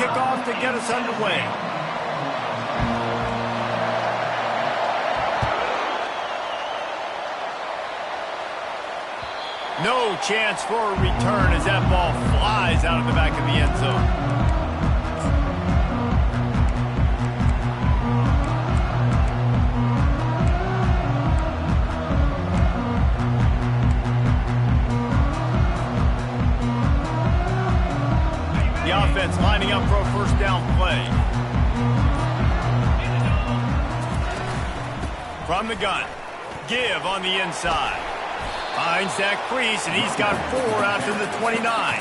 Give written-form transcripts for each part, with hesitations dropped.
kickoff to get us underway. No chance for a return as that ball flies out of the back of the end zone. Offense lining up for a first down play. From the gun, give on the inside. Finds that crease, and he's got 4 out to the 29.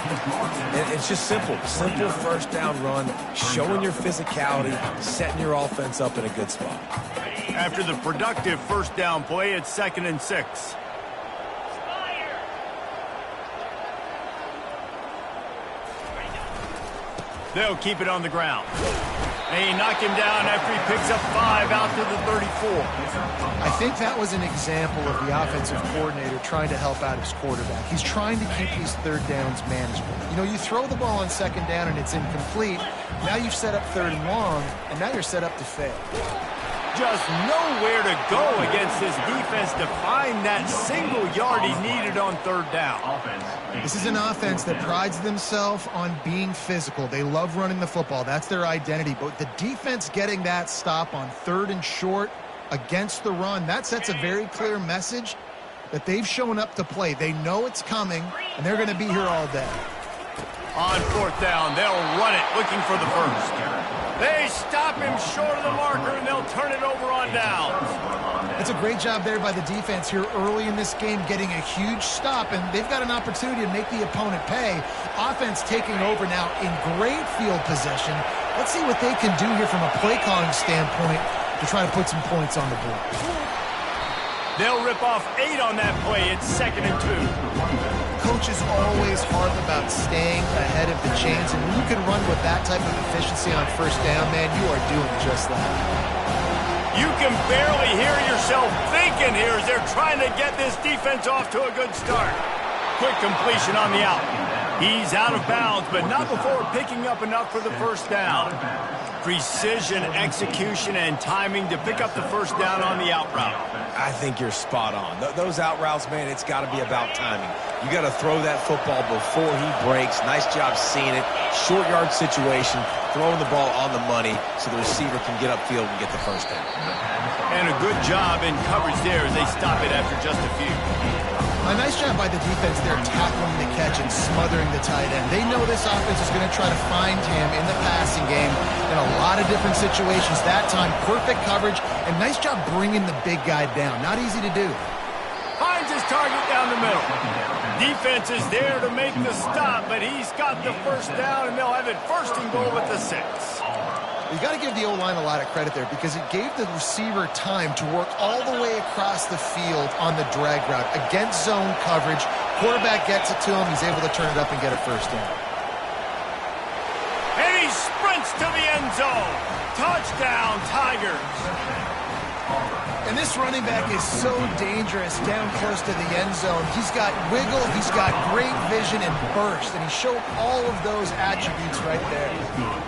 And it's just simple first down run, showing your physicality, setting your offense up in a good spot. After the productive first down play, it's 2nd and 6. They'll keep it on the ground. They knock him down after he picks up 5 out to the 34. I think that was an example of the offensive coordinator trying to help out his quarterback. He's trying to keep these third downs manageable. You know, you throw the ball on 2nd down and it's incomplete. Now you've set up 3rd and long, and now you're set up to fail. Just nowhere to go against this defense to find that single yard he needed on 3rd down. This is an offense that prides themselves on being physical. They love running the football. That's their identity. But the defense getting that stop on 3rd and short against the run, that sets a very clear message that they've shown up to play. They know it's coming, and they're going to be here all day. On 4th down, they'll run it, looking for the first. They stop him short of the marker, and they'll turn it over on downs. It's a great job there by the defense here early in this game, getting a huge stop, and they've got an opportunity to make the opponent pay. Offense taking over now in great field possession. Let's see what they can do here from a play calling standpoint to try to put some points on the board. They'll rip off 8 on that play. It's 2nd and 2. Coaches always harp about staying ahead of the chains, and when you can run with that type of efficiency on 1st down, man, you are doing just that. You can barely hear yourself thinking here as they're trying to get this defense off to a good start. Quick completion on the out. He's out of bounds, but not before picking up enough for the first down. Precision, execution, and timing to pick up the first down on the out route. I think you're spot on. Those out routes, man, it's got to be about timing. You got to throw that football before he breaks. Nice job seeing it. Short yard situation, throwing the ball on the money so the receiver can get upfield and get the first down. And a good job in coverage there as they stop it after just a few. A nice job by the defense there tackling the catch and smothering the tight end. They know this offense is going to try to find him in the passing game in a lot of different situations. That time, perfect coverage, and nice job bringing the big guy down. Not easy to do. Finds his target down the middle. Defense is there to make the stop, but he's got the first down, and they'll have it 1st and goal at the 6. You got to give the O-line a lot of credit there because it gave the receiver time to work all the way across the field on the drag route against zone coverage. Quarterback gets it to him. He's able to turn it up and get a first down. And he sprints to the end zone. Touchdown, Tigers. And this running back is so dangerous down close to the end zone. He's got wiggle, he's got great vision and burst, and he showed all of those attributes right there.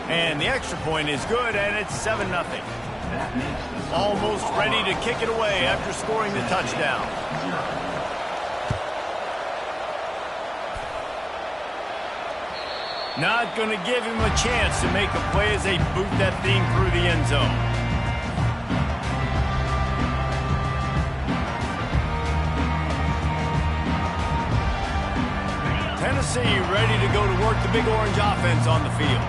And the extra point is good, and it's 7-0. Almost ready to kick it away after scoring the touchdown. Not going to give him a chance to make a play as they boot that thing through the end zone. Tennessee ready to go to work the Big Orange offense on the field.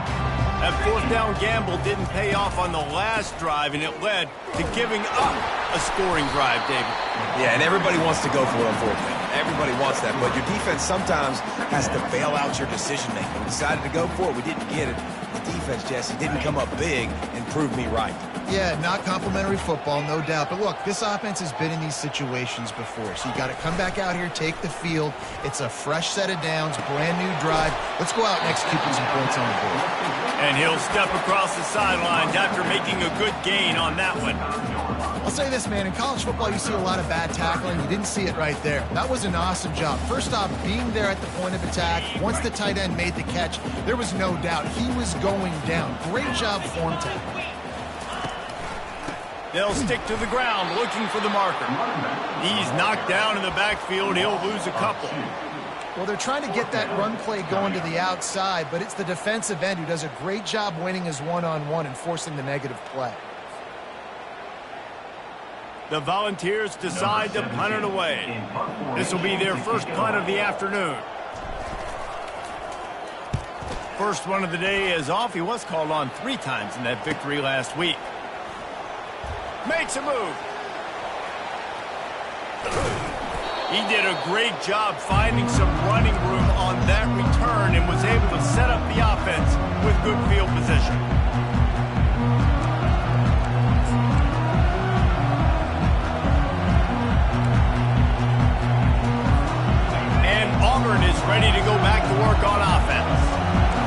That 4th down gamble didn't pay off on the last drive, and it led to giving up a scoring drive, David. Yeah, and everybody wants to go for it on 4th down. Everybody wants that, but your defense sometimes has to bail out your decision-making. We decided to go for it. We didn't get it. The defense, Jesse, didn't come up big and prove me right. Yeah, not complimentary football, no doubt. But look, this offense has been in these situations before. So you got to come back out here, take the field. It's a fresh set of downs, brand new drive. Let's go out and execute some points on the board. And he'll step across the sidelines after making a good gain on that one. I'll say this, man. In college football, you see a lot of bad tackling. You didn't see it right there. That was an awesome job. First off, being there at the point of attack. Once the tight end made the catch, there was no doubt he was going down. Great job form tackling. They'll stick to the ground looking for the marker. He's knocked down in the backfield. He'll lose a couple. Well, they're trying to get that run play going to the outside, but it's the defensive end who does a great job winning his one-on-one and forcing the negative play. The Volunteers decide to punt it away. This will be their first punt of the afternoon. First one of the day is off. He was called on 3 times in that victory last week. Makes a move. He did a great job finding some running room on that return and was able to set up the offense with good field position. And Auburn is ready to go back to work on offense.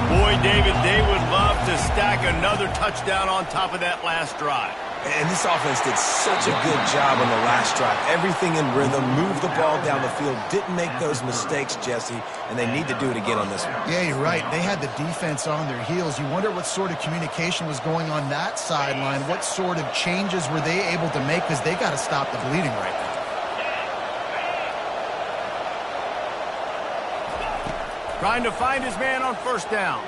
Boy, David, they would love to stack another touchdown on top of that last drive. And this offense did such a good job on the last drive. Everything in rhythm, moved the ball down the field, didn't make those mistakes, Jesse, and they need to do it again on this one. Yeah, you're right. They had the defense on their heels. You wonder what sort of communication was going on that sideline. What sort of changes were they able to make, because they got to stop the bleeding right now. Trying to find his man on first down.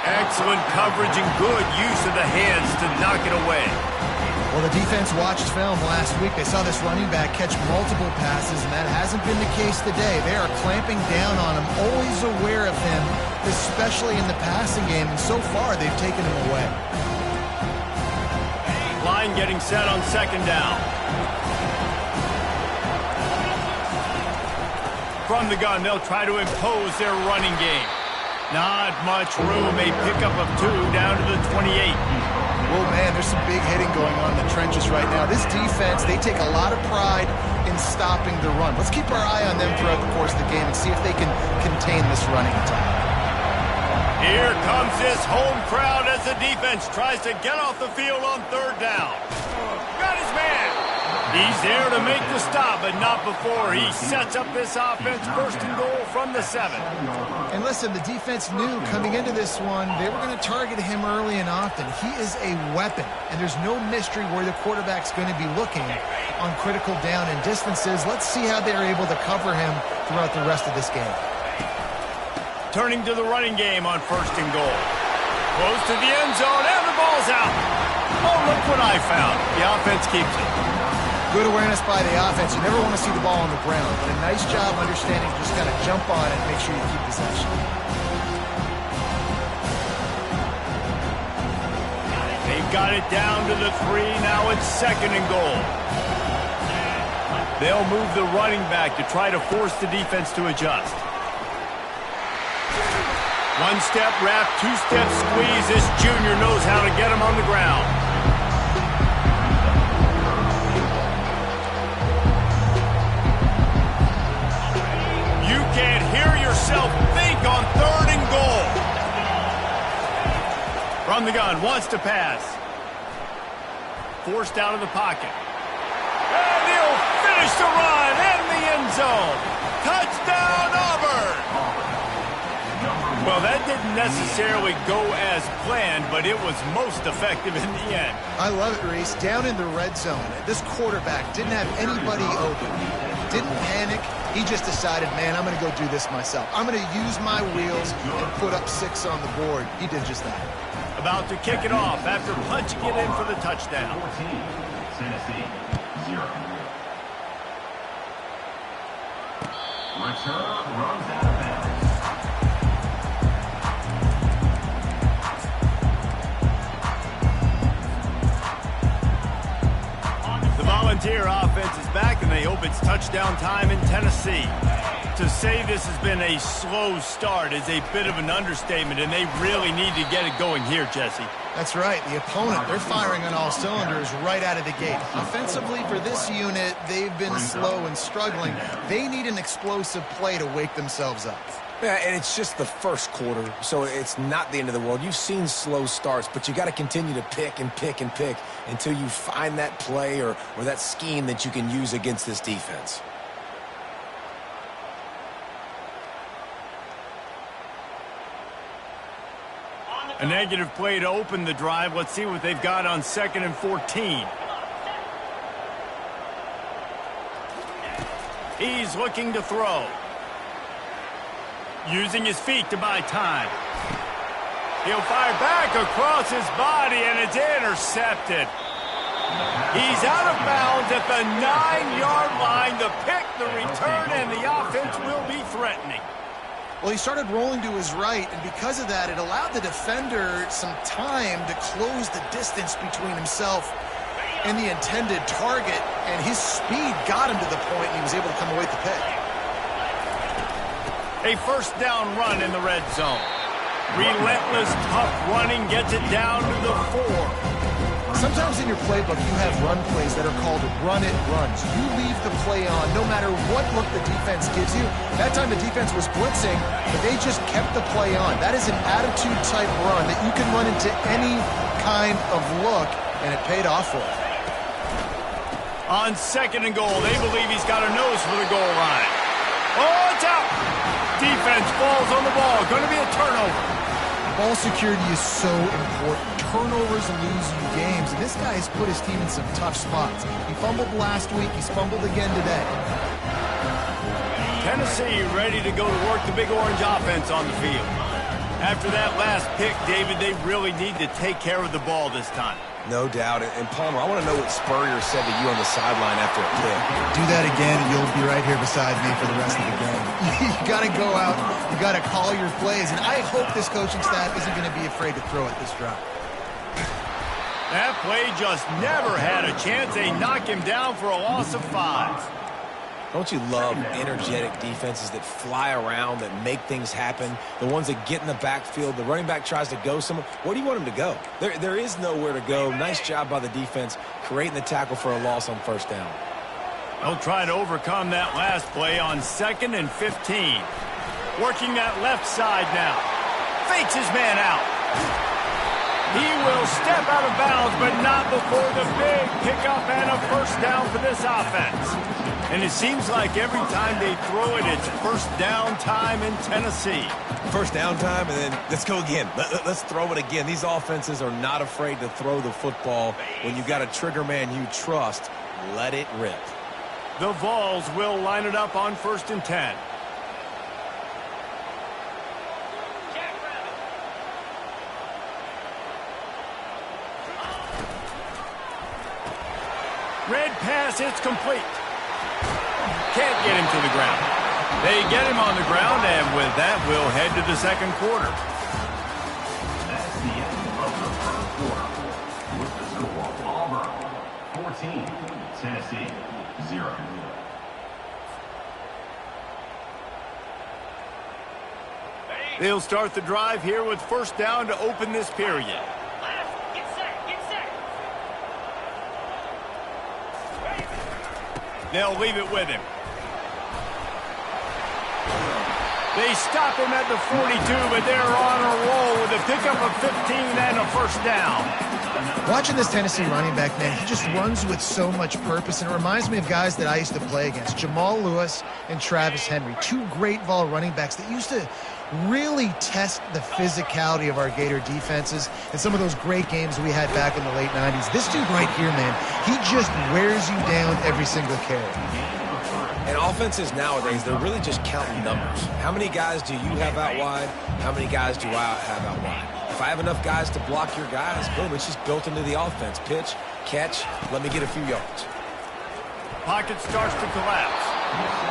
Excellent coverage and good use of the hands to knock it away. Well, the defense watched film last week. They saw this running back catch multiple passes, and that hasn't been the case today. They are clamping down on him, always aware of him, especially in the passing game, and so far they've taken him away. Line getting set on second down. From the gun, they'll try to impose their running game. Not much room. A pickup of 2 down to the 28. Oh, man, there's some big hitting going on in the trenches right now. This defense, they take a lot of pride in stopping the run. Let's keep our eye on them throughout the course of the game and see if they can contain this running attack. Here comes this home crowd as the defense tries to get off the field on third down. Got his man. He's there to make the stop, but not before he sets up this offense. First and goal from the 7. And listen, the defense knew coming into this one, they were going to target him early and often. He is a weapon, and there's no mystery where the quarterback's going to be looking on critical down and distances. Let's see how they're able to cover him throughout the rest of this game. Turning to the running game on first and goal. Close to the end zone, and the ball's out. Oh, look what I found. The offense keeps it. Good awareness by the offense. You never want to see the ball on the ground, but a nice job understanding just kind of jump on it and make sure you keep possession. They've got it down to the 3. Now it's second and goal. They'll move the running back to try to force the defense to adjust. 1-step wrap, 2-step squeeze. This junior knows how to get him on the ground. You can't hear yourself think on third and goal. From the gun, wants to pass. Forced out of the pocket. And he'll finish the run in the end zone. Touchdown, Auburn! Well, that didn't necessarily go as planned, but it was most effective in the end. I love it, Reese. Down in the red zone, this quarterback didn't have anybody open. Didn't panic. He just decided, man, I'm going to go do this myself. I'm going to use my wheels and put up 6 on the board. He did just that. About to kick it off after punching it in for the touchdown. 14, Tennessee, 0. Return runs out of bounds. Volunteer offense is back, and they hope it's touchdown time in Tennessee. To say this has been a slow start is a bit of an understatement, and they really need to get it going here, Jesse. That's right. The opponent, they're firing on all cylinders right out of the gate. Offensively, for this unit, they've been slow and struggling. They need an explosive play to wake themselves up. Yeah, and it's just the first quarter, so it's not the end of the world. You've seen slow starts, but you got to continue to pick and pick and pick until you find that play or that scheme that you can use against this defense. A negative play to open the drive. Let's see what they've got on 2nd and 14. He's looking to throw. Using his feet to buy time. He'll fire back across his body, and it's intercepted. He's out of bounds at the 9-yard line. The pick, the return, and the offense will be threatening. Well, he started rolling to his right, and because of that, it allowed the defender some time to close the distance between himself and the intended target, and his speed got him to the point, and he was able to come away with the pick. A first down run in the red zone. Relentless, tough running gets it down to the 4. Sometimes in your playbook, you have run plays that are called run-it runs. You leave the play on no matter what look the defense gives you. That time the defense was blitzing, but they just kept the play on. That is an attitude-type run that you can run into any kind of look, and it paid off for him. On 2nd and goal, they believe he's got a nose for the goal line. Oh, it's out! Defense falls on the ball. Going to be a turnover. Ball security is so important. Turnovers lose you games, and this guy has put his team in some tough spots. He fumbled last week. He's fumbled again today. Tennessee ready to go to work the Big Orange offense on the field. After that last pick, David, they really need to take care of the ball this time. No doubt. And Palmer, I want to know what Spurrier said to you on the sideline after a pick. Do that again, and you'll be right here beside me for the rest of the game. You got to go out. You got to call your plays, and I hope this coaching staff isn't going to be afraid to throw at this drive. That play just never had a chance. They knock him down for a loss of 5. Don't you love energetic defenses that fly around, that make things happen? The ones that get in the backfield, the running back tries to go somewhere. Where do you want him to go? There is nowhere to go. Nice job by the defense creating the tackle for a loss on first down. They'll try to overcome that last play on 2nd and 15. Working that left side now. Fakes his man out. He will step out of bounds, but not before the big pickup and a first down for this offense. And it seems like every time they throw it, it's first down time in Tennessee. First down time, and then let's go again. Let's throw it again. These offenses are not afraid to throw the football. When you've got a trigger man you trust, let it rip. The Vols will line it up on 1st and 10. Red pass, it's complete. Can't get him to the ground. They get him on the ground, and with that, we'll head to the 2nd quarter. That's the end of the first quarter. With the score, Auburn 14, Tennessee 0. They'll start the drive here with first down to open this period. They'll leave it with him. They stop him at the 42, but they're on a roll with a pickup of 15 and a first down. Watching this Tennessee running back, man, he just runs with so much purpose, and it reminds me of guys that I used to play against, Jamal Lewis and Travis Henry, 2 great Vol running backs that used to really test the physicality of our Gator defenses and some of those great games we had back in the late 90s. This dude right here, man, he just wears you down every single carry. And offenses nowadays, they're really just counting numbers. How many guys do you have out wide? How many guys do I have out wide? If I have enough guys to block your guys, boom, it's just built into the offense. Pitch, catch, let me get a few yards. Pocket starts to collapse.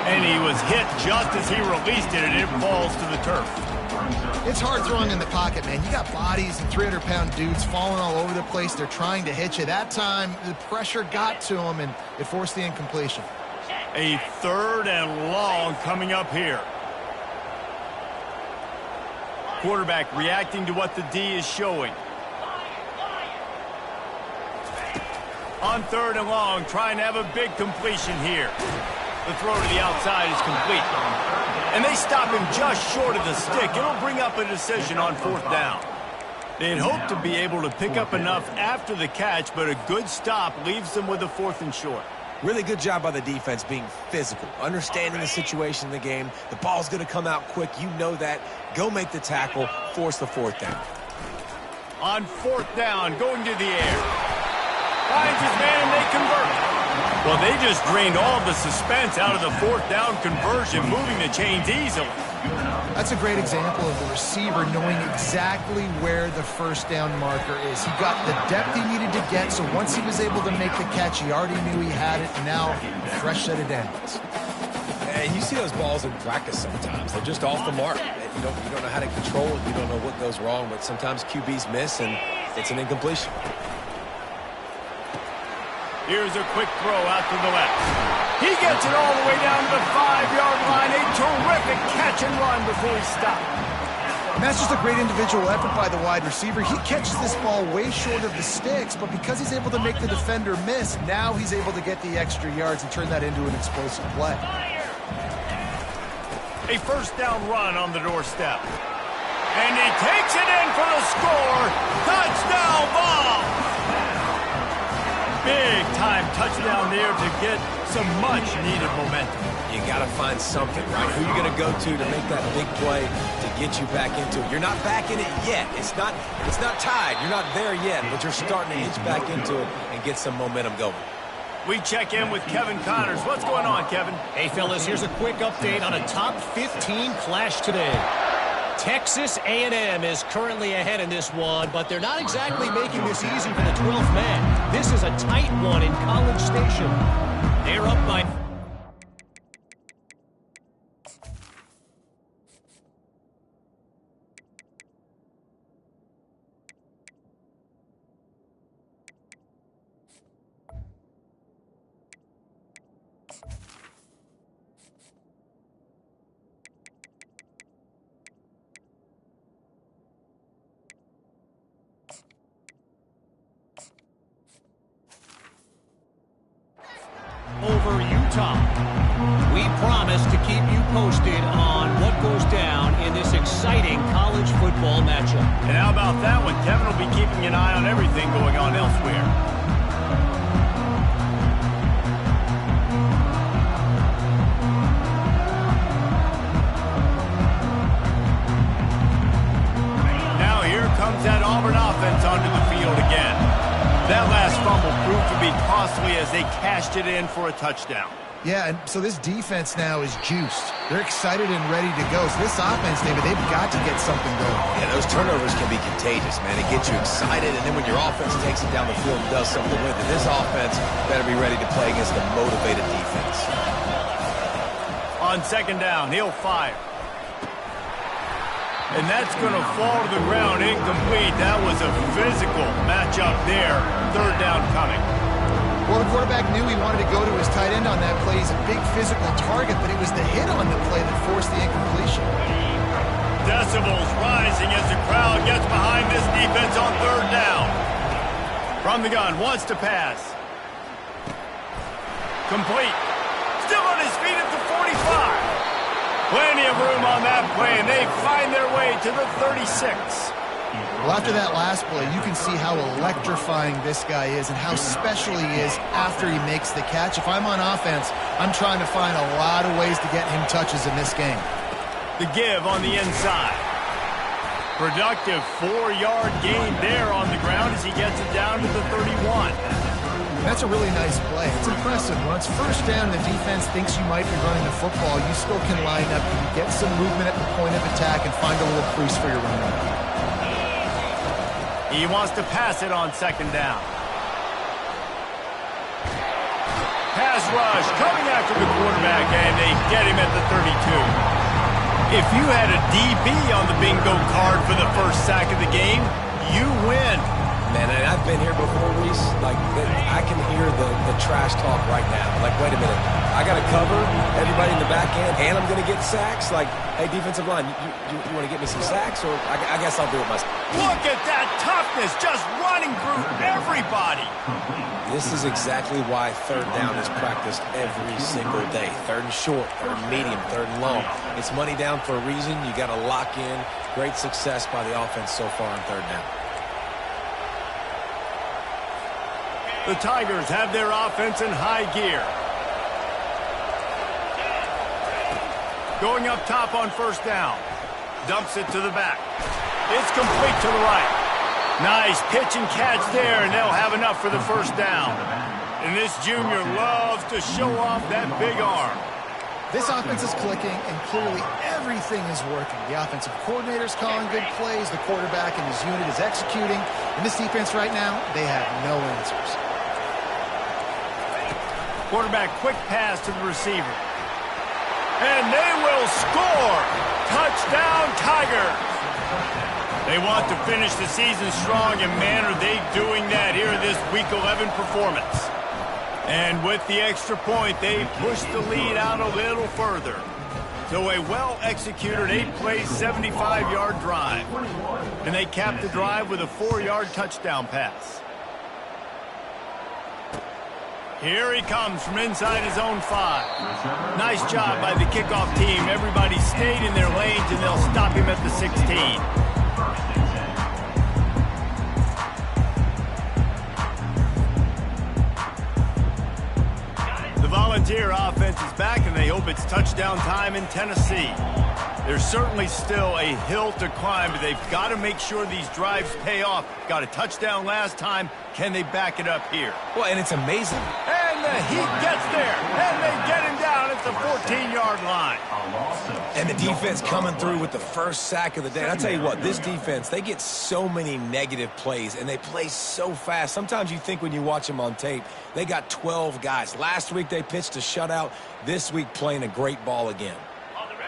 And he was hit just as he released it, and it falls to the turf. It's hard throwing in the pocket, man. You got bodies and 300-pound dudes falling all over the place. They're trying to hit you. That time, the pressure got to him, and it forced the incompletion. A 3rd and long coming up here. Quarterback reacting to what the D is showing. On 3rd and long, trying to have a big completion here. The throw to the outside is complete. And they stop him just short of the stick. It'll bring up a decision on 4th down. They'd hoped to be able to pick up enough after the catch, but a good stop leaves them with a 4th and short. Really good job by the defense being physical, understanding the situation in the game. The ball's going to come out quick. You know that. Go make the tackle, force the 4th down. On 4th down, going to the air. Finds his man and they convert. Well, they just drained all the suspense out of the 4th down conversion, moving the chains easily. That's a great example of the receiver knowing exactly where the 1st down marker is. He got the depth he needed to get, so once he was able to make the catch, he already knew he had it, and now a fresh set of downs. And you see those balls in practice sometimes. They're just off the mark. You don't know how to control it. You don't know what goes wrong, but sometimes QBs miss, and it's an incompletion. Here's a quick throw out to the left. He gets it all the way down to the 5-yard line. A terrific catch and run before he stopped. And that's just a great individual effort by the wide receiver. He catches this ball way short of the sticks, but because he's able to make the defender miss, now he's able to get the extra yards and turn that into an explosive play. A 1st down run on the doorstep. And he takes it in for the score. Touchdown ball. Big-time touchdown there to get some much-needed momentum. You got to find something, right? Who are you going to go to make that big play to get you back into it? You're not back in it yet. It's not tied. You're not there yet, but you're starting to inch back into it and get some momentum going. We check in with Kevin Connors. What's going on, Kevin? Hey, fellas, here's a quick update on a top 15 clash today. Texas A&M is currently ahead in this one, but they're not exactly making this easy for the 12th man. This is a tight one in College Station. They're up by... over Utah. We promise to keep you posted on what goes down in this exciting college football matchup. And how about that one? Kevin will be keeping an eye on everything going on elsewhere. Now here comes that Auburn offense onto the field again. That last fumble proved to be costly as they cashed it in for a touchdown. Yeah, and so this defense now is juiced. They're excited and ready to go. So this offense, David, they've got to get something going. Yeah, those turnovers can be contagious, man. It gets you excited, and then when your offense takes it down the field and does something with it, this offense better be ready to play against a motivated defense. On 2nd down, he'll fire. And that's going to fall to the ground incomplete. That was a physical matchup there. 3rd down coming. Well, the quarterback knew he wanted to go to his tight end on that play. He's a big physical target, but it was the hit on the play that forced the incompletion. Decibels rising as the crowd gets behind this defense on 3rd down. From the gun, wants to pass. Complete. Still on his feet at the 45. Plenty of room on that play, and they find their way to the 36. Well, after that last play, you can see how electrifying this guy is and how special he is after he makes the catch. If I'm on offense, I'm trying to find a lot of ways to get him touches in this game. The give on the inside. Productive 4-yard gain there on the ground as he gets it down to the 31. That's a really nice play. It's impressive. When it's 1st down, the defense thinks you might be running the football. You still can line up, you get some movement at the point of attack, and find a little crease for your running back. He wants to pass it on 2nd down. Pass rush coming after the quarterback, and they get him at the 32. If you had a DB on the bingo card for the first sack of the game, you win. Man, and I've been here before, Reese. Like, I can hear the trash talk right now. Like, wait a minute. I got to cover everybody in the back end, and I'm going to get sacks? Like, hey, defensive line, you want to get me some sacks? Or I guess I'll do it myself. Look at that toughness, just running through every everybody. This is exactly why third down is practiced every single day. Third and short, third and medium, third and long. It's money down for a reason. You got to lock in. Great success by the offense so far on third down. The Tigers have their offense in high gear. Going up top on first down. Dumps it to the back. It's complete to the right. Nice pitch and catch there, and they'll have enough for the first down. And this junior loves to show off that big arm. This offense is clicking, and clearly everything is working. The offensive coordinator's calling good plays. The quarterback and his unit is executing. And this defense right now, they have no answers. Quarterback quick pass to the receiver. And they will score! Touchdown, Tigers! They want to finish the season strong, and man, are they doing that here in this Week 11 performance. And with the extra point, they push the lead out a little further. So a well-executed 8-play, 75-yard drive. And they cap the drive with a 4-yard touchdown pass. Here he comes from inside his own 5. Nice job by the kickoff team. Everybody stayed in their lanes, and they'll stop him at the 16. The Volunteer offense is back, and they hope it's touchdown time in Tennessee. There's certainly still a hill to climb, but they've got to make sure these drives pay off. Got a touchdown last time. Can they back it up here? Well, and it's amazing. And the Heat gets there, and they get him down at the 14-yard line. And the defense coming through with the first sack of the day. And I'll tell you what, this defense, they get so many negative plays, and they play so fast. Sometimes you think when you watch them on tape, they got 12 guys. Last week they pitched a shutout. This week playing a great ball again.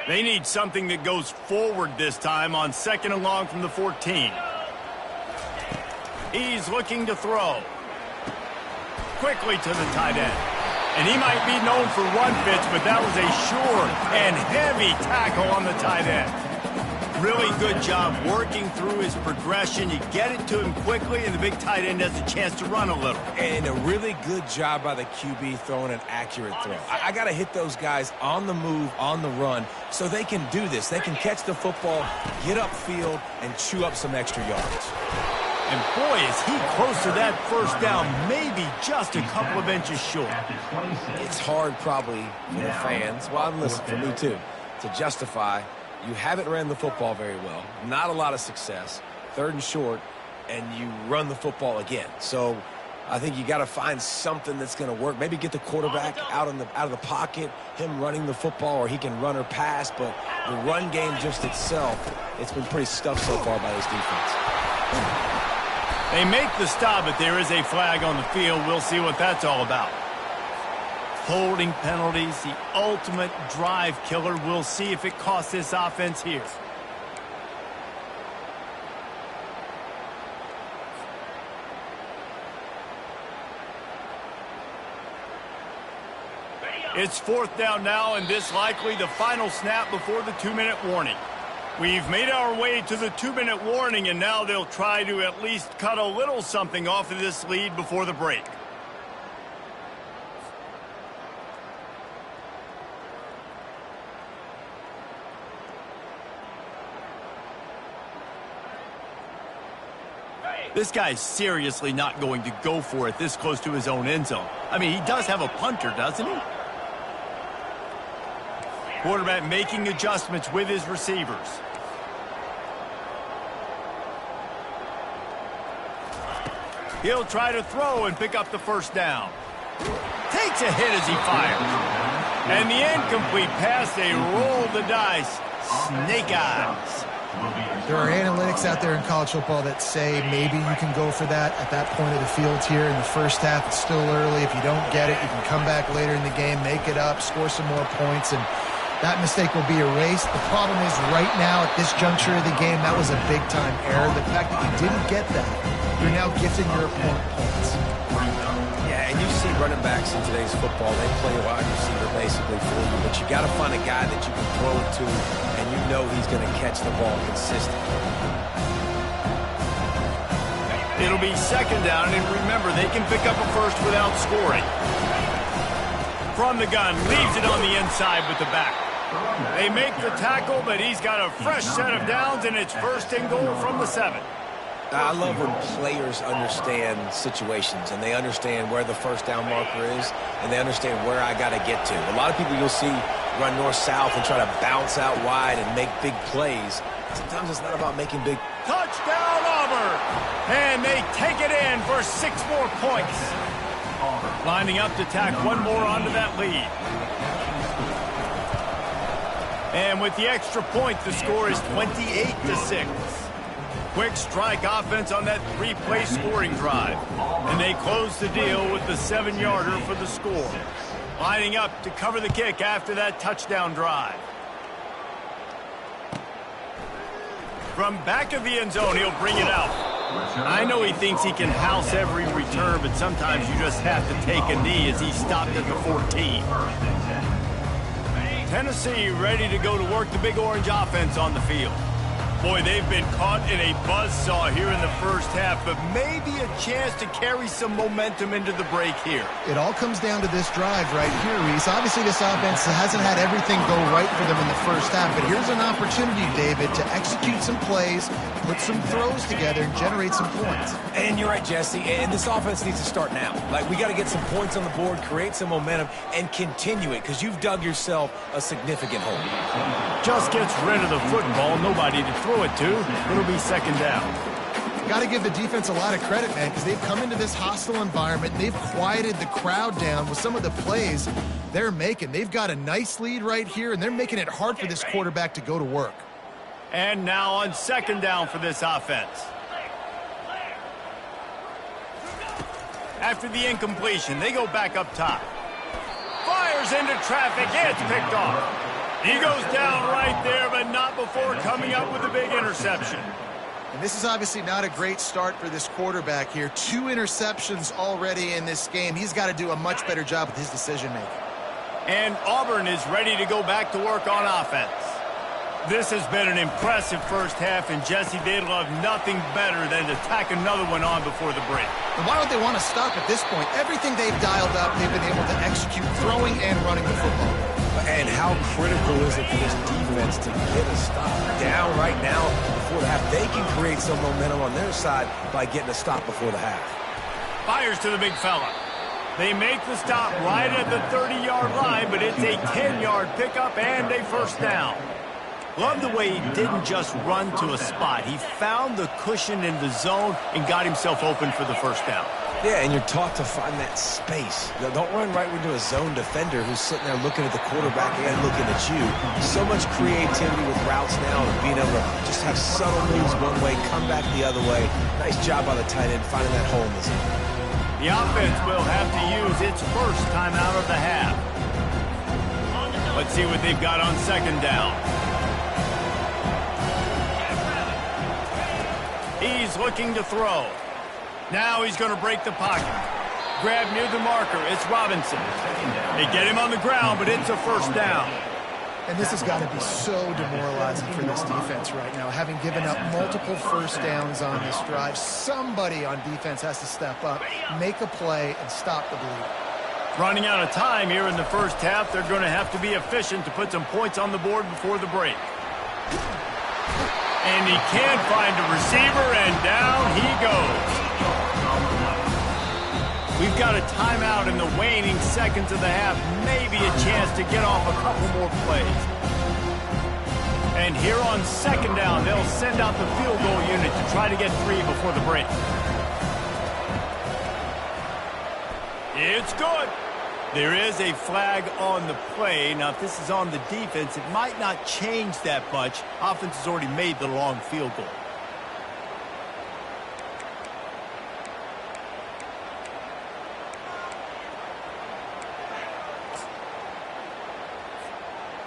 They need something that goes forward this time on 2nd and long from the 14. He's looking to throw. Quickly to the tight end. And he might be known for run fits, but that was a sure and heavy tackle on the tight end. Really good job working through his progression. You get it to him quickly, and the big tight end has a chance to run a little. And a really good job by the QB throwing an accurate throw. I got to hit those guys on the move, on the run, so they can do this. They can catch the football, get upfield, and chew up some extra yards. And boy, is he close to that first down, maybe just a couple of inches short. It's hard probably for the fans, well, listen, for me too, to justify you haven't ran the football very well, not a lot of success, 3rd and short, and you run the football again. So I think you got to find something that's going to work. Maybe get the quarterback out of the pocket, him running the football, or he can run or pass. But the run game just itself, it's been pretty stuffed so far by this defense. They make the stop, but there is a flag on the field. We'll see what that's all about. Holding penalties, the ultimate drive killer. We'll see if it costs this offense here. It's 4th down now, and this likely the final snap before the 2-minute warning. We've made our way to the 2-minute warning, and now they'll try to at least cut a little something off of this lead before the break. This guy's seriously not going to go for it this close to his own end zone. I mean, he does have a punter, doesn't he? Quarterback making adjustments with his receivers. He'll try to throw and pick up the first down. Takes a hit as he fires. And the incomplete pass, they roll the dice. Snake eyes. There are analytics out there in college football that say maybe you can go for that at that point of the field here in the first half. It's still early. If you don't get it, you can come back later in the game, make it up, score some more points, and that mistake will be erased. The problem is right now at this juncture of the game, that was a big-time error. The fact that you didn't get that, you're now gifting your opponent points. Yeah, and you see running backs in today's football, they play a wide receiver basically for you, but you got to find a guy that you can throw it to, and you know he's going to catch the ball consistently. It'll be second down, and remember, they can pick up a first without scoring. From the gun, leaves it on the inside with the back. They make the tackle, but he's got a fresh set of downs, and it's first and goal from the 7. I love when players understand situations, and they understand where the first down marker is, and they understand where I got to get to. A lot of people you'll see run north-south and try to bounce out wide and make big plays. Sometimes it's not about making big. Touchdown, Auburn! And they take it in for 6 more points. Lining up to tack one more onto that lead. And with the extra point, the score is 28-6. Quick strike offense on that 3-play scoring drive. And they close the deal with the 7-yarder for the score. Lining up to cover the kick after that touchdown drive. From back of the end zone, he'll bring it out. I know he thinks he can house every return, but sometimes you just have to take a knee as he stopped at the 14. Tennessee ready to go to work the Big Orange offense on the field. Boy, they've been caught in a buzzsaw here in the first half, but maybe a chance to carry some momentum into the break here. It all comes down to this drive right here, Reese. Obviously, this offense hasn't had everything go right for them in the first half, but here's an opportunity, David, to execute some plays, put some throws together, and generate some points. And you're right, Jesse, and this offense needs to start now. Like, we got to get some points on the board, create some momentum, and continue it, because you've dug yourself a significant hole. Just gets rid of the football, nobody to throw it to. It'll be second down. Got to give the defense a lot of credit, man, because they've come into this hostile environment. They've quieted the crowd down with some of the plays they're making. They've got a nice lead right here, and they're making it hard for this quarterback to go to work. And now on second down for this offense. After the incompletion, they go back up top. Fires into traffic. It's picked off. He goes down right there, but not before coming up with a big interception. And this is obviously not a great start for this quarterback here. 2 interceptions already in this game. He's got to do a much better job with his decision-making. And Auburn is ready to go back to work on offense. This has been an impressive first half, and Jesse, they'd love nothing better than to tack another one on before the break. And why would they want to stop at this point? Everything they've dialed up, they've been able to execute throwing and running the football. And how critical is it for this defense to get a stop down right now before the half? They can create some momentum on their side by getting a stop before the half. Fires to the big fella. They make the stop right at the 30-yard line, but it's a 10-yard pickup and a first down. Love the way he didn't just run to a spot. He found the cushion in the zone and got himself open for the first down. Yeah, and you're taught to find that space. Don't run right into a zone defender who's sitting there looking at the quarterback and looking at you. So much creativity with routes now and being able to just have subtle moves one way, come back the other way. Nice job by the tight end finding that hole in the zone. The offense will have to use its first time out of the half. Let's see what they've got on second down. He's looking to throw. Now he's going to break the pocket. Grab near the marker. It's Robinson. They get him on the ground, but it's a first down. And this has got to be so demoralizing for this defense right now. Having given up multiple first downs on this drive, somebody on defense has to step up, make a play, and stop the bleed. Running out of time here in the first half, they're going to have to be efficient to put some points on the board before the break. And he can't find a receiver, and down he goes. We've got a timeout in the waning seconds of the half, maybe a chance to get off a couple more plays. And here on second down, they'll send out the field goal unit to try to get 3 before the break. It's good. There is a flag on the play. Now, if this is on the defense, it might not change that much. Offense has already made the long field goal.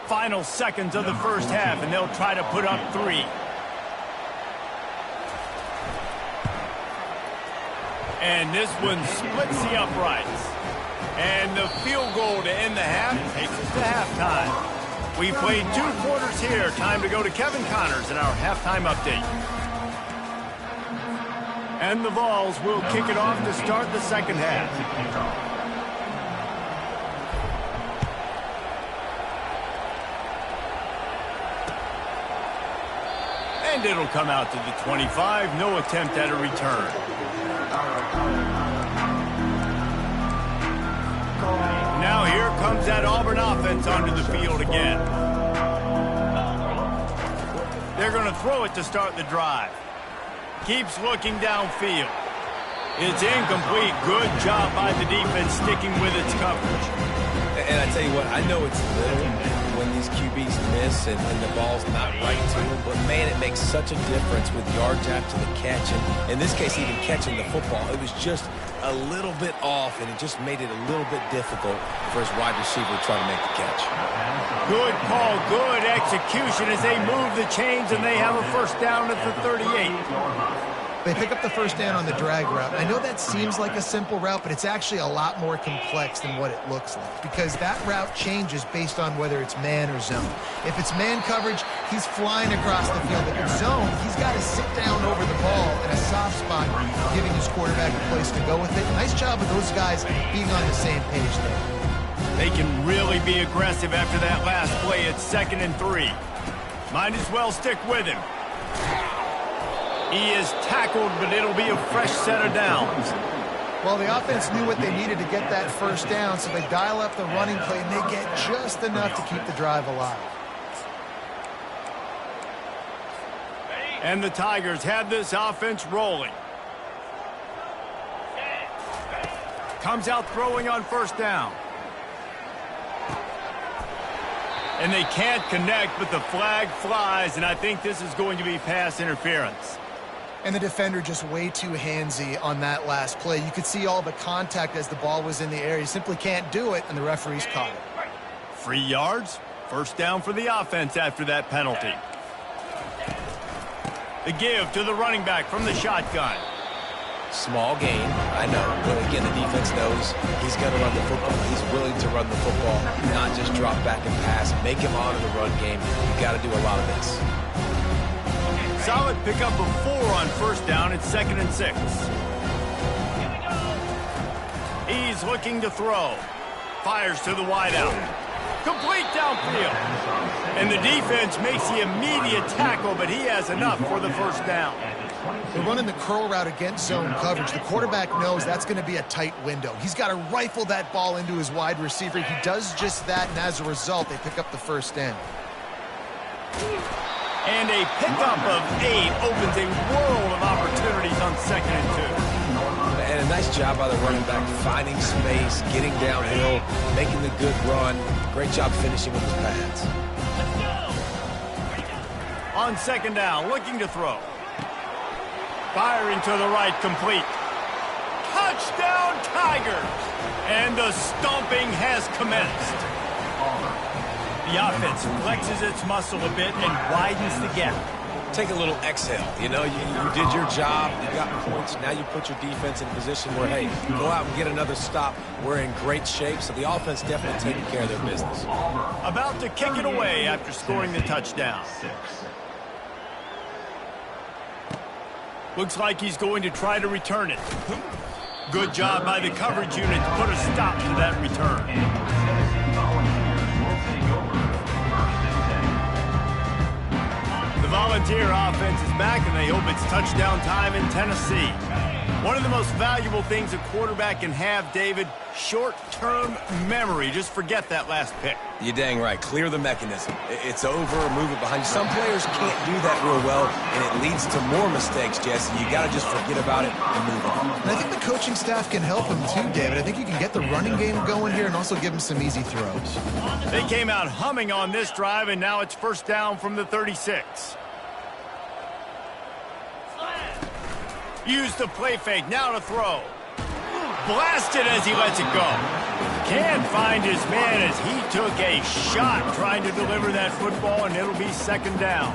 Final seconds of the first half, and they'll try to put up 3. And this one splits the uprights. And the field goal to end the half takes us to halftime. We played 2 quarters here. Time to go to Kevin Connors in our halftime update. And the Vols will kick it off to start the second half. And it'll come out to the 25. No attempt at a return. Now here comes that Auburn offense onto the field again. They're going to throw it to start the drive. Keeps looking downfield. It's incomplete. Good job by the defense sticking with its coverage. And I tell you what, I know it's little when these QBs miss and the ball's not right to them, but man, it makes such a difference with yards after the catch. And in this case, even catching the football, it was just a little bit off, and it just made it a little bit difficult for his wide receiver to try to make the catch. Good call, good execution as they move the chains, and they have a first down at the 38. They pick up the first down on the drag route. I know that seems like a simple route, but it's actually a lot more complex than what it looks like because that route changes based on whether it's man or zone. If it's man coverage, he's flying across the field. If it's zone, he's got to sit down over the ball in a soft spot, giving his quarterback a place to go with it. Nice job of those guys being on the same page there. They can really be aggressive after that last play. It's 2nd and 3. Might as well stick with him. He is tackled, but it'll be a fresh set of downs. Well, the offense knew what they needed to get that first down, so they dial up the running play, and they get just enough to keep the drive alive. And the Tigers have this offense rolling. Comes out throwing on first down. And they can't connect, but the flag flies, and I think this is going to be pass interference. And the defender just way too handsy on that last play. You could see all the contact as the ball was in the air. He simply can't do it, and the referees caught it. 3 yards, first down for the offense after that penalty. The give to the running back from the shotgun. Small gain, I know, but again, the defense knows he's going to run the football. He's willing to run the football, not just drop back and pass. Make him honor the run game. You got to do a lot of this. Solid pickup of 4 on first down. It's 2nd and 6. He's looking to throw. Fires to the wideout. Complete downfield. And the defense makes the immediate tackle, but he has enough for the first down. They're running the curl route against zone coverage. The quarterback knows that's going to be a tight window. He's got to rifle that ball into his wide receiver. He does just that, and as a result, they pick up the first down. And a pickup of 8 opens a world of opportunities on 2nd and 2. And a nice job by the running back, finding space, getting downhill, making the good run. Great job finishing with his pads. On 2nd down, looking to throw. Firing to the right, complete. Touchdown, Tigers! And the stomping has commenced. The offense flexes its muscle a bit and widens the gap. Take a little exhale. You know, you did your job. You got points. Now you put your defense in a position where, hey, go out and get another stop. We're in great shape, so the offense definitely taking care of their business. About to kick it away after scoring the touchdown. Looks like he's going to try to return it. Good job by the coverage unit to put a stop to that return. The Volunteer offense is back, and they hope it's touchdown time in Tennessee. One of the most valuable things a quarterback can have, David, short-term memory. Just forget that last pick. You're dang right. Clear the mechanism. It's over, move it behind you. Some players can't do that real well, and it leads to more mistakes, Jesse. You got to just forget about it and move on. And I think the coaching staff can help him too, David. I think you can get the running game going here and also give him some easy throws. They came out humming on this drive, and now it's first down from the 36. Use the play fake, now to throw. Blasted as he lets it go. Can't find his man as he took a shot trying to deliver that football, and it'll be 2nd down.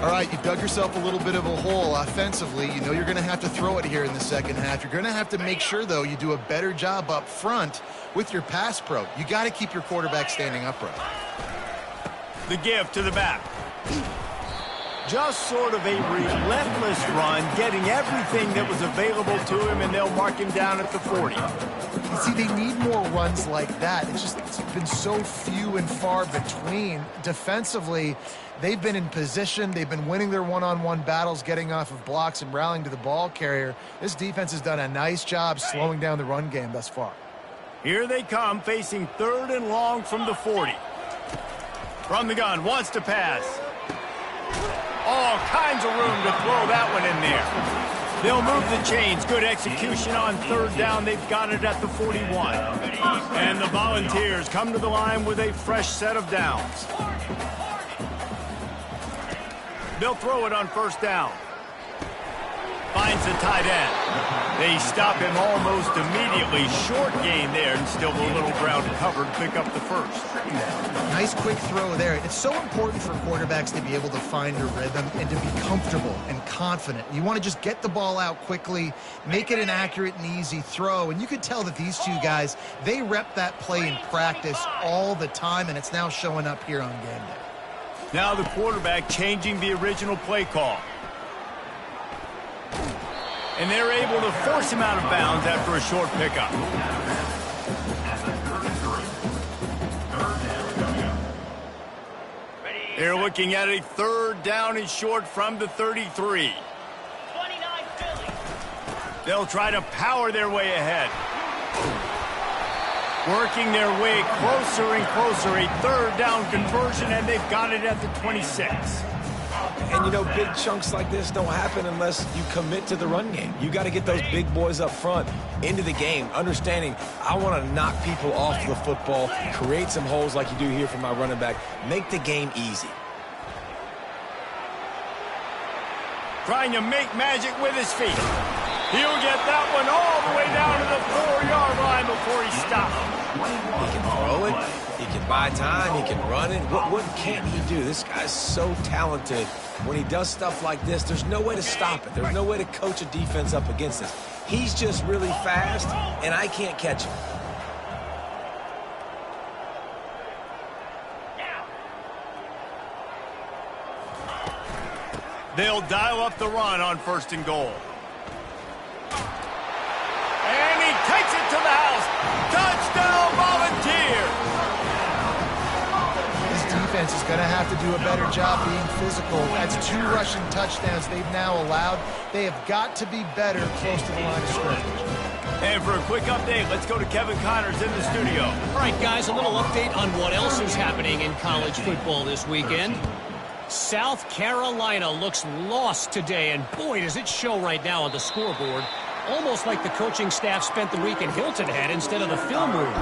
All right, you dug yourself a little bit of a hole offensively. You know you're going to have to throw it here in the second half. You're going to have to make sure, though, you do a better job up front with your pass pro. You got to keep your quarterback standing upright. The give to the back. Just sort of a relentless run, getting everything that was available to him, and they'll mark him down at the 40. You see, they need more runs like that. It's been so few and far between. Defensively, they've been in position. They've been winning their one-on-one battles, getting off of blocks and rallying to the ball carrier. This defense has done a nice job slowing down the run game thus far. Here they come, facing 3rd and long from the 40. From the gun, wants to pass. All kinds of room to throw that one in there. They'll move the chains. Good execution on 3rd down. They've got it at the 41. And the Volunteers come to the line with a fresh set of downs. They'll throw it on 1st down. Finds the tight end. They stop him almost immediately. Short gain there, and still a little ground covered to pick up the 1st. Nice quick throw there. It's so important for quarterbacks to be able to find a rhythm and to be comfortable and confident. You want to just get the ball out quickly, make it an accurate and easy throw. And you could tell that these two guys, they rep that play in practice all the time, and it's now showing up here on game day. Now the quarterback changing the original play call. And they're able to force him out of bounds after a short pickup. They're looking at a 3rd down and short from the 33. They'll try to power their way ahead. Working their way closer and closer. A 3rd down conversion, and they've got it at the 26. And, you know, big chunks like this don't happen unless you commit to the run game. You got to get those big boys up front into the game, understanding I want to knock people off the football, create some holes like you do here for my running back, make the game easy. Trying to make magic with his feet. He'll get that one all the way down to the 4-yard line before he stops. He can throw it. He can buy time. He can run it. What can't he do? This guy's so talented. When he does stuff like this, there's no way to stop it. There's no way to coach a defense up against this. He's just really fast, and I can't catch him. They'll dial up the run on 1st and goal. And he takes it to the house. Touchdown, Volunteers! This defense is going to have to do a better job being physical. That's 2 rushing touchdowns they've now allowed. They have got to be better close to the line of scrimmage. And for a quick update, let's go to Kevin Connors in the studio. All right, guys, a little update on what else is happening in college football this weekend. South Carolina looks lost today, and boy, does it show right now on the scoreboard. Almost like the coaching staff spent the week in Hilton Head instead of the film room.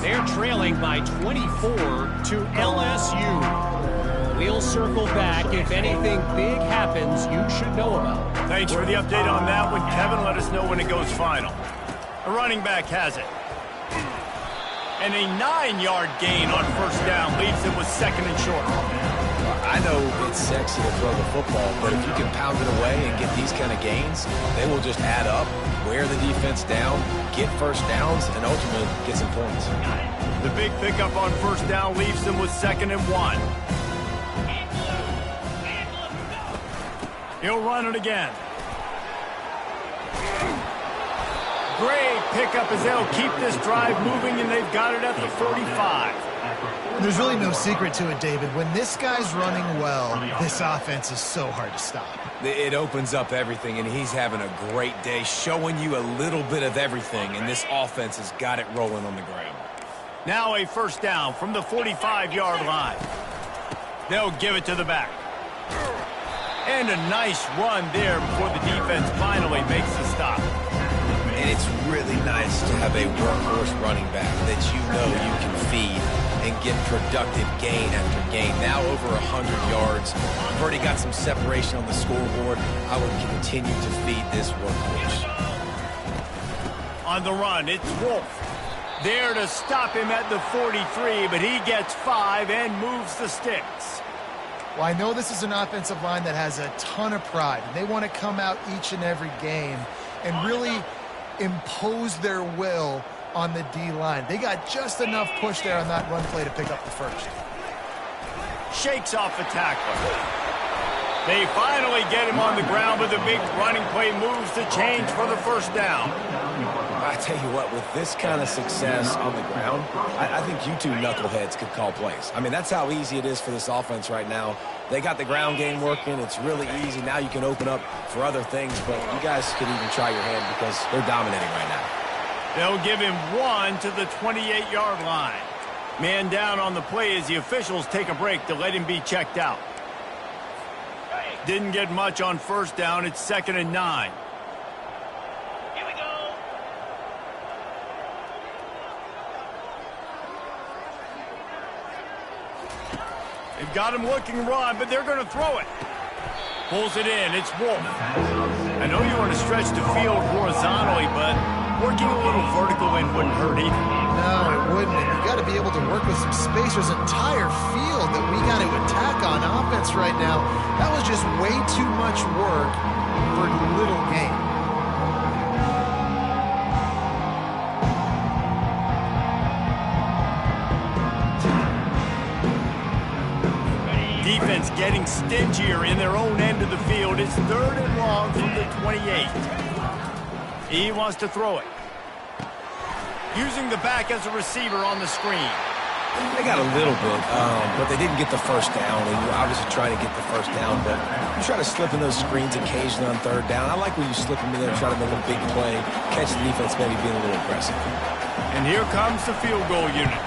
They're trailing by 24 to LSU. We'll circle back. If anything big happens, you should know about it. Thanks for the update on that one, Kevin. Let us know when it goes final. The running back has it. And a 9-yard gain on 1st down leaves it with 2nd and short. I know it's sexy to throw the football, but if you can pound it away and get these kind of gains, they will just add up, wear the defense down, get 1st downs, and ultimately get some points. The big pickup on 1st down leaves them with 2nd and 1. He'll run it again. Great pickup as they'll keep this drive moving, and they've got it at the 45. There's really no secret to it, David. When this guy's running well, this offense is so hard to stop. It opens up everything, and he's having a great day, showing you a little bit of everything, and this offense has got it rolling on the ground. Now a 1st down from the 45-yard line. They'll give it to the back. And a nice run there before the defense finally makes the stop. And it's really nice to have a workhorse running back that you know you can feed and get productive gain after gain. Now over 100 yards. We've already got some separation on the scoreboard. I would continue to feed this workhorse. On the run, it's Wolf. There to stop him at the 43, but he gets 5 and moves the sticks. Well, I know this is an offensive line that has a ton of pride, and they want to come out each and every game and really impose their will on the D-line. They got just enough push there on that run play to pick up the 1st. Shakes off the tackler. They finally get him on the ground, but the big running play moves the change for the first down. I tell you what, with this kind of success on the ground, I think you two knuckleheads could call plays. I mean, that's how easy it is for this offense right now. They got the ground game working. It's really easy. Now you can open up for other things, but you guys could even try your hand because they're dominating right now. They'll give him 1 to the 28-yard line. Man down on the play as the officials take a break to let him be checked out. Didn't get much on first down. It's 2nd and 9. Here we go. They've got him looking run, but they're going to throw it. Pulls it in. It's Wolf. I know you want to stretch the field horizontally, but working a little vertical in wouldn't hurt either. No, it wouldn't. And you got to be able to work with some space. There's an entire field that we got to attack on offense right now. That was just way too much work for little gain. Defense getting stingier in their own end of the field. It's 3rd and long from the 28. He wants to throw it. Using the back as a receiver on the screen. They got a little bit, but they didn't get the first down. And you obviously try to get the first down, but you try to slip in those screens occasionally on 3rd down. I like when you slip them in there and try to make a big play, catch the defense maybe being a little aggressive. And here comes the field goal unit.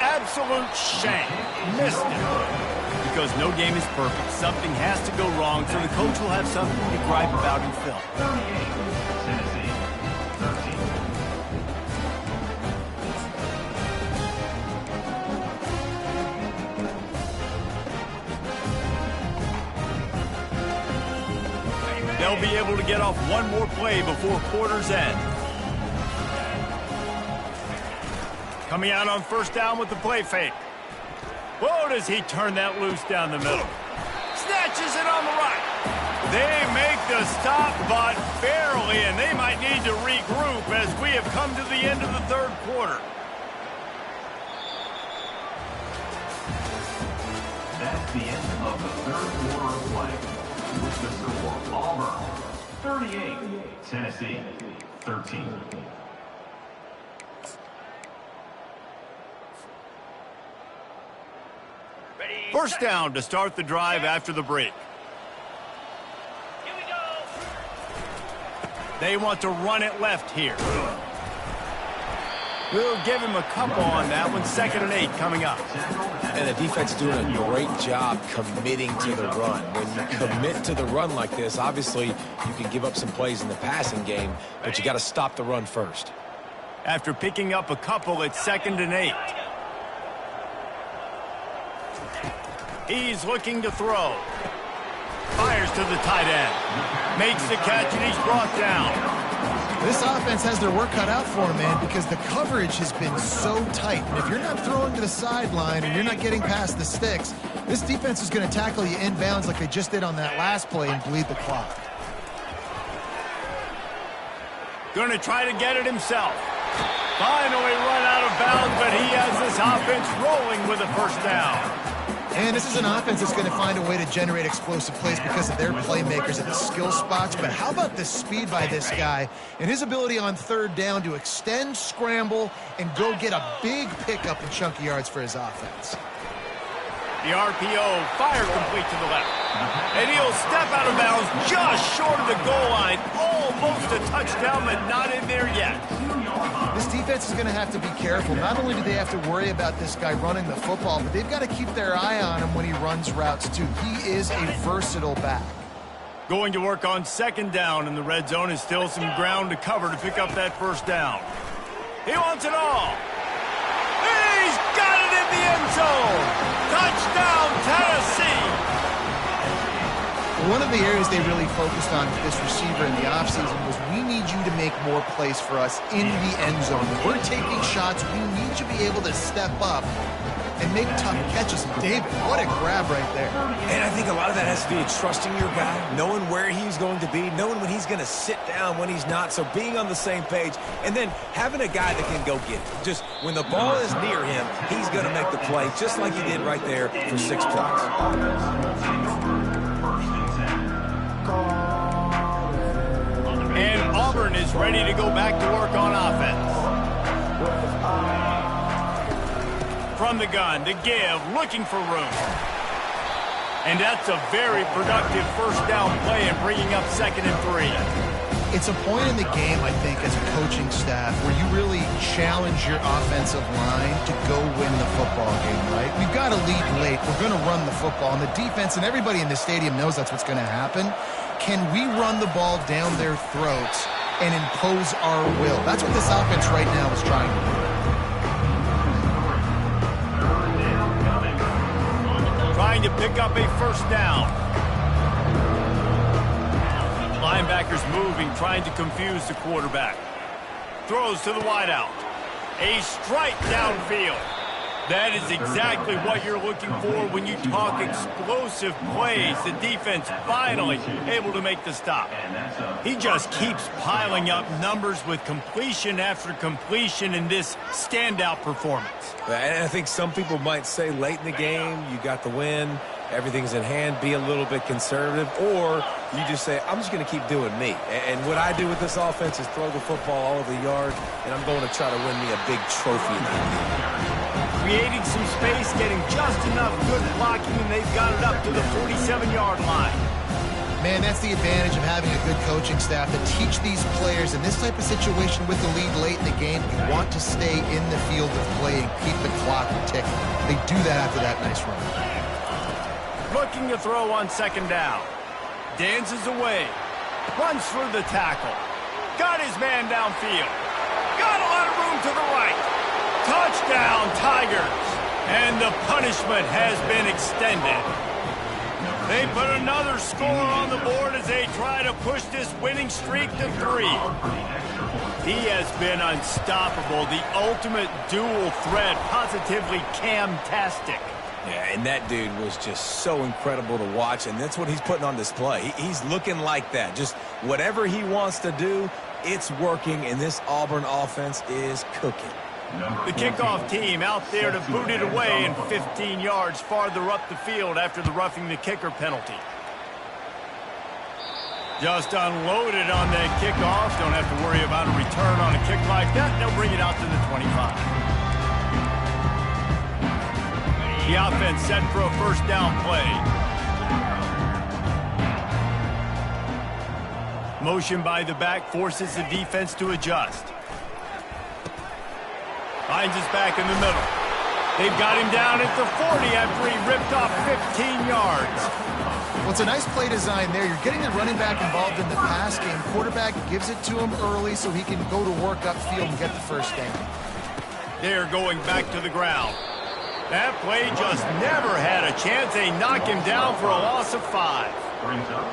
Absolute shame. Missed it. Because no game is perfect. Something has to go wrong, so the coach will have something to gripe about in film. 38, Tennessee, 13. They'll be able to get off one more play before quarter's end. Coming out on first down with the play fake. Whoa, does he turn that loose down the middle. Snatches it on the right. They make the stop, but barely, and they might need to regroup as we have come to the end of the 3rd quarter. That's the end of the 3rd quarter of play. With the score, Auburn 38, Tennessee 13. First down to start the drive after the break. Here we go. They want to run it left here. We'll give him a couple on that one. 2nd and 8 coming up. And the defense doing a great job committing to the run. When you commit to the run like this, obviously you can give up some plays in the passing game, but you got to stop the run first. After picking up a couple, it's 2nd and 8. He's looking to throw. Fires to the tight end. Makes the catch, and he's brought down. This offense has their work cut out for them, man, because the coverage has been so tight. And if you're not throwing to the sideline and you're not getting past the sticks, this defense is going to tackle you inbounds like they just did on that last play and bleed the clock. Going to try to get it himself. Finally run out of bounds, but he has this offense rolling with a first down. And this is an offense that's going to find a way to generate explosive plays because of their playmakers at the skill spots. But how about the speed by this guy and his ability on 3rd down to extend, scramble, and go get a big pickup in chunky yards for his offense. The RPO, fire complete to the left. And he'll step out of bounds just short of the goal line. Almost a touchdown, but not in there yet. This defense is going to have to be careful. Not only do they have to worry about this guy running the football, but they've got to keep their eye on him when he runs routes, too. He is a versatile back. Going to work on 2nd down, and the red zone is still some ground to cover to pick up that first down. He wants it all. He's got it in the end zone. Touchdown, Tennessee. One of the areas they really focused on with this receiver in the offseason was we need you to make more plays for us in the end zone. When we're taking shots, we need you to be able to step up and make tough catches. And David, what a grab right there. And I think a lot of that has to do with trusting your guy, knowing where he's going to be, knowing when he's going to sit down, when he's not, so being on the same page, and then having a guy that can go get it. Just when the ball is near him, he's going to make the play, just like he did right there for 6 points. And Auburn is ready to go back to work on offense. From the gun, the give, looking for room. And that's a very productive first down play and bringing up 2nd and 3. It's a point in the game, I think, as a coaching staff where you really challenge your offensive line to go win the football game, right? We've got to lead late. We're going to run the football. And the defense and everybody in the stadium knows that's what's going to happen. Can we run the ball down their throats and impose our will? That's what this offense right now is trying to do. Trying to pick up a first down. Linebackers moving, trying to confuse the quarterback. Throws to the wideout. A strike downfield. That is exactly what you're looking for when you talk explosive plays. The defense finally able to make the stop. He just keeps piling up numbers with completion after completion in this standout performance. And I think some people might say late in the game, you got the win, everything's in hand, be a little bit conservative, or you just say, I'm just going to keep doing me. And what I do with this offense is throw the football all over the yard, and I'm going to try to win me a big trophy at the end. Creating some space, getting just enough good blocking, and they've got it up to the 47-yard line. Man, that's the advantage of having a good coaching staff to teach these players in this type of situation with the lead late in the game. You want to stay in the field of play and keep the clock ticking. They do that after that nice run. Looking to throw on 2nd down. Dances away. Runs through the tackle. Got his man downfield. Got a lot of room to the right. Touchdown, Tigers. And the punishment has been extended. They put another score on the board as they try to push this winning streak to 3. He has been unstoppable. The ultimate dual threat, positively Cam-tastic. Yeah, and that dude was just so incredible to watch, and that's what he's putting on display. He's looking like that. Just whatever he wants to do, it's working, and this Auburn offense is cooking. The kickoff team out there to boot it away and 15 yards farther up the field after the roughing the kicker penalty. Just unloaded on that kickoff. Don't have to worry about a return on a kick like that. They'll bring it out to the 25. The offense set for a first down play. Motion by the back forces the defense to adjust. Finds his back in the middle. They've got him down at the 40 after he ripped off 15 yards. Well, it's a nice play design there. You're getting the running back involved in the pass game. Quarterback gives it to him early so he can go to work upfield and get the first down. They're going back to the ground. That play just never had a chance. They knock him down for a loss of 5.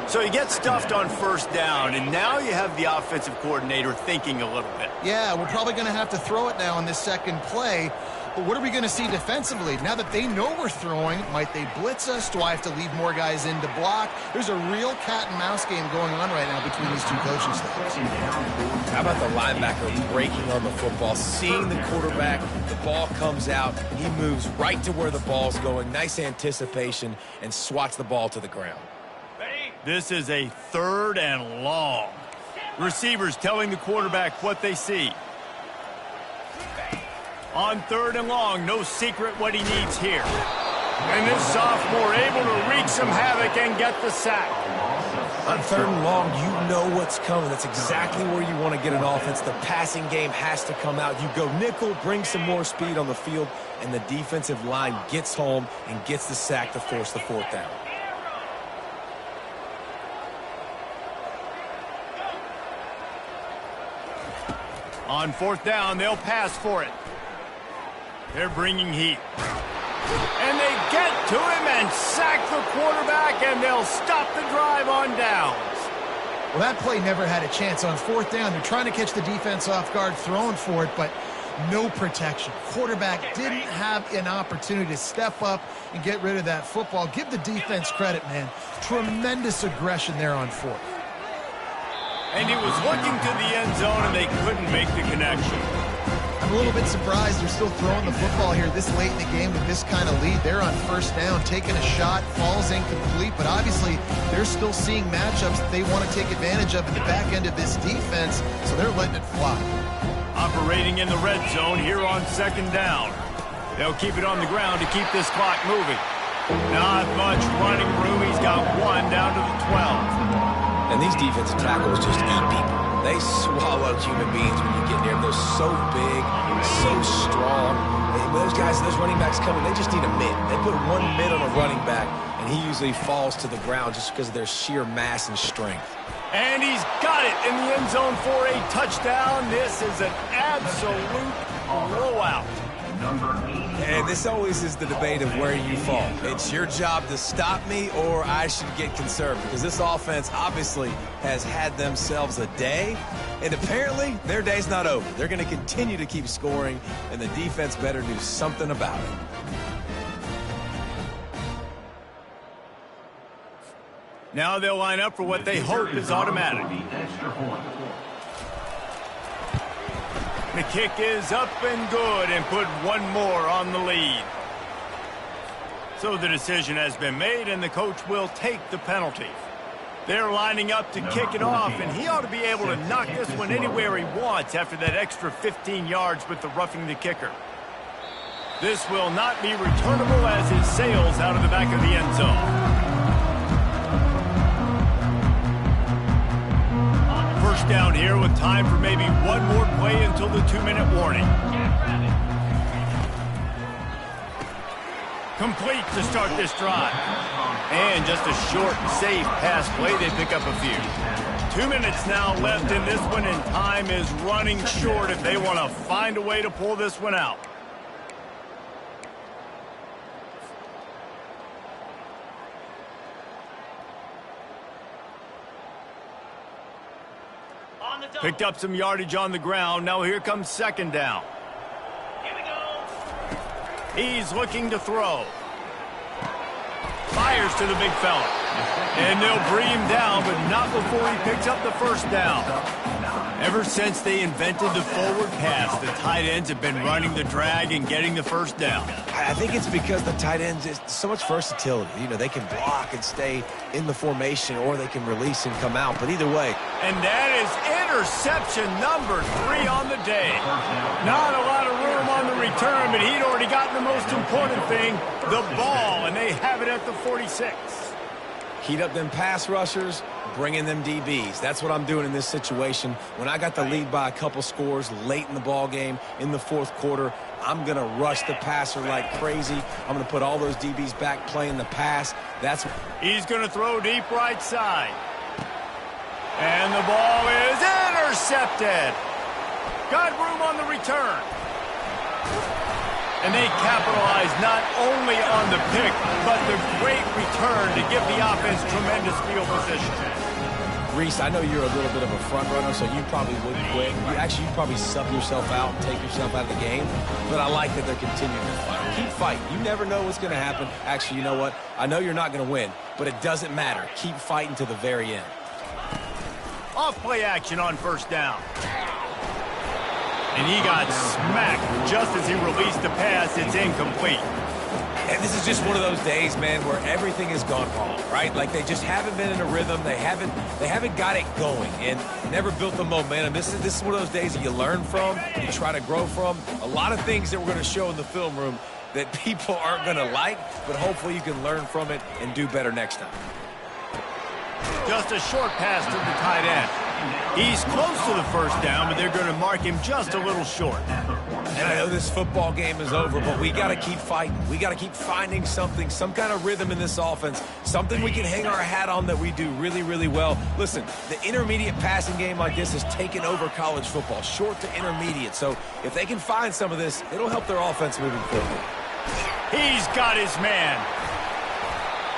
So he gets stuffed on first down, and now you have the offensive coordinator thinking a little bit. Yeah, we're probably going to have to throw it now in this second play. But what are we going to see defensively? Now that they know we're throwing, might they blitz us? Do I have to leave more guys in to block? There's a real cat and mouse game going on right now between these two coaching staffs. How about the linebacker breaking on the football, seeing the quarterback, the ball comes out, he moves right to where the ball's going, nice anticipation, and swats the ball to the ground. This is a 3rd and long. Receivers telling the quarterback what they see. On 3rd and long, no secret what he needs here. And this sophomore able to wreak some havoc and get the sack. On 3rd and long, you know what's coming. That's exactly where you want to get an offense. The passing game has to come out. You go nickel, bring some more speed on the field, and the defensive line gets home and gets the sack to force the 4th down. On 4th down, they'll pass for it. They're bringing heat. And they get to him and sack the quarterback, and they'll stop the drive on downs. Well, that play never had a chance. On 4th down, they're trying to catch the defense off guard, throwing for it, but no protection. Quarterback didn't have an opportunity to step up and get rid of that football. Give the defense credit, man. Tremendous aggression there on fourth. And he was looking to the end zone, and they couldn't make the connection. I'm a little bit surprised they're still throwing the football here this late in the game with this kind of lead. They're on first down, taking a shot, falls incomplete, but obviously they're still seeing matchups that they want to take advantage of in the back end of this defense, so they're letting it fly. Operating in the red zone here on second down. They'll keep it on the ground to keep this clock moving. Not much running room. He's got one down to the 12. And these defensive tackles just eat people. They swallow human beings when you get near them. They're so big, so strong. And those guys, those running backs coming, they just need a mid. They put one mid on a running back, and he usually falls to the ground just because of their sheer mass and strength. And he's got it in the end zone for a touchdown. This is an absolute blowout. And this always is the debate of where you fall. It's your job to stop me, or I should get conservative, because this offense obviously has had themselves a day, and apparently their day's not over. They're going to continue to keep scoring, and the defense better do something about it. Now they'll line up for what they hope is automatic. The kick is up and good, and put one more on the lead. So the decision has been made, and the coach will take the penalty. They're lining up to kick it off, and he ought to be able to knock this one anywhere he wants after that extra 15 yards with the roughing the kicker. This will not be returnable as it sails out of the back of the end zone. First down here with time for maybe one more play until the 2-minute warning. Complete to start this drive. And just a short, safe pass play. They pick up a few. 2 minutes now left in this one, and time is running short if they want to find a way to pull this one out. Picked up some yardage on the ground. Now here comes second down. Here we go. He's looking to throw. Fires to the big fella. And they'll bring him down, but not before he picks up the first down. Ever since they invented the forward pass, the tight ends have been running the drag and getting the first down. I think it's because the tight ends is so much versatility. You know, they can block and stay in the formation, or they can release and come out. But either way. And that is interception number 3 on the day. Not a lot of room on the return, but he'd already gotten the most important thing, the ball, and they have it at the 46. Heat up them pass rushers, bring in them DBs. That's what I'm doing in this situation. When I got the lead by a couple scores late in the ball game, in the fourth quarter, I'm going to rush the passer like crazy. I'm going to put all those DBs back playing the pass. He's going to throw deep right side. And the ball is intercepted. Got room on the return. And they capitalize not only on the pick, but the great return to give the offense tremendous field position. Reese, I know you're a little bit of a front runner, so you probably wouldn't quit. You probably sub yourself out and take yourself out of the game. But I like that they're continuing to fight. Keep fighting. You never know what's going to happen. Actually, you know what? I know you're not going to win, but it doesn't matter. Keep fighting to the very end. Off play action on first down. And he got smacked just as he released the pass. It's incomplete. And this is just one of those days, man, where everything has gone wrong, right? Like they just haven't been in a rhythm. They haven't got it going and never built the momentum. This is one of those days that you learn from, you try to grow from. A lot of things that we're going to show in the film room that people aren't going to like, but hopefully you can learn from it and do better next time. Just a short pass to the tight end. He's close to the first down, but they're going to mark him just a little short. And I know this football game is over, but we got to keep fighting. We got to keep finding something, some kind of rhythm in this offense, something we can hang our hat on that we do really, really well. Listen, the intermediate passing game like this has taken over college football, short to intermediate. So if they can find some of this, it'll help their offense moving forward. He's got his man.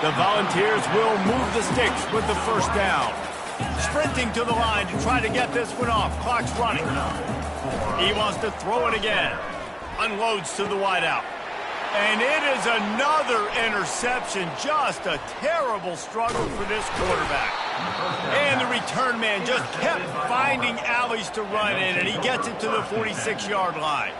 The Volunteers will move the sticks with the first down. Sprinting to the line to try to get this one off. Clock's running. He wants to throw it again. Unloads to the wideout. And it is another interception. Just a terrible struggle for this quarterback. And the return man just kept finding alleys to run in, and he gets it to the 46-yard line.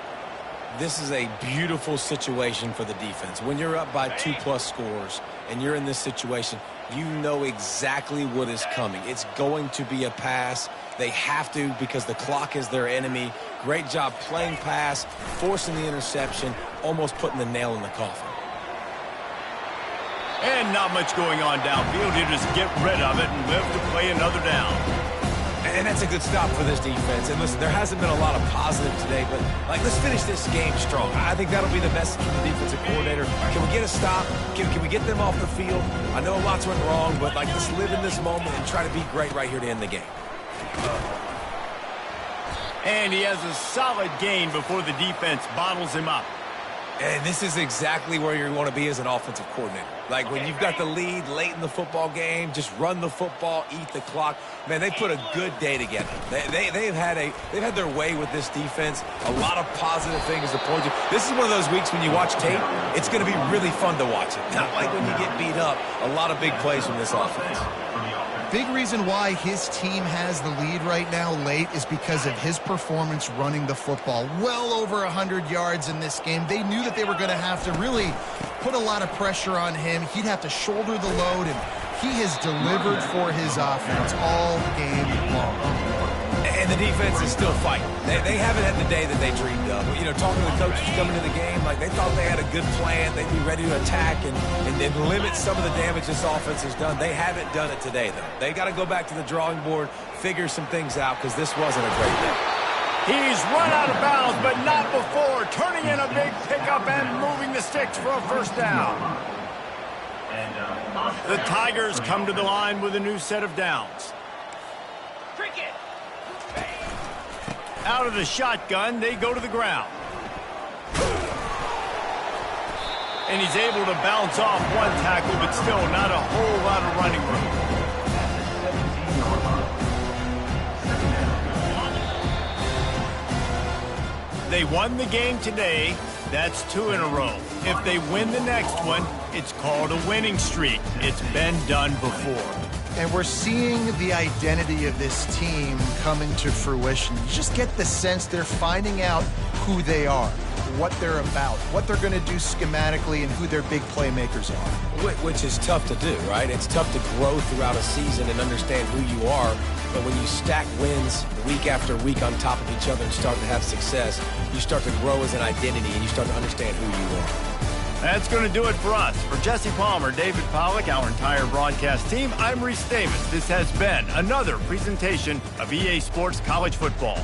This is a beautiful situation for the defense. When you're up by 2+ scores and you're in this situation, you know exactly what is coming. It's going to be a pass. They have to because the clock is their enemy. Great job playing pass, forcing the interception, almost putting the nail in the coffin. And not much going on downfield. He'll just get rid of it and live to play another down. And that's a good stop for this defense. And listen, there hasn't been a lot of positive today, but let's finish this game strong. I think that'll be the message from the defensive coordinator. Can we get a stop? Can we get them off the field? I know lots went wrong, but let's live in this moment and try to be great right here to end the game. And he has a solid gain before the defense bottles him up. And this is exactly where you want to be as an offensive coordinator. Like when you've got the lead late in the football game, just run the football, eat the clock. Man, they put a good day together. They've had their way with this defense. A lot of positive things to point to. This is one of those weeks when you watch tape, it's going to be really fun to watch it. Not like when you get beat up. A lot of big plays from this offense. Big reason why his team has the lead right now late is because of his performance running the football. Well over 100 yards in this game. They knew that they were going to have to really put a lot of pressure on him. He'd have to shoulder the load, and he has delivered for his offense all game long. And the defense is still fighting. They haven't had the day that they dreamed of. You know, talking to the coaches coming to the game, they thought they had a good plan. They'd be ready to attack and limit some of the damage this offense has done. They haven't done it today, though. They got to go back to the drawing board, figure some things out, because this wasn't a great day. He's run out of bounds, but not before. Turning in a big pickup and moving the sticks for a first down. The Tigers come to the line with a new set of downs. Out of the shotgun, they go to the ground. And he's able to bounce off one tackle, but still not a whole lot of running room. They won the game today. That's 2 in a row. If they win the next one, it's called a winning streak. It's been done before. And we're seeing the identity of this team coming to fruition. You just get the sense they're finding out who they are, what they're about, what they're going to do schematically, and who their big playmakers are. Which is tough to do, right? It's tough to grow throughout a season and understand who you are. But when you stack wins week after week on top of each other and start to have success, you start to grow as an identity and you start to understand who you are. That's going to do it for us. For Jesse Palmer, David Pollack, our entire broadcast team, I'm Reese Davis. This has been another presentation of EA Sports College Football.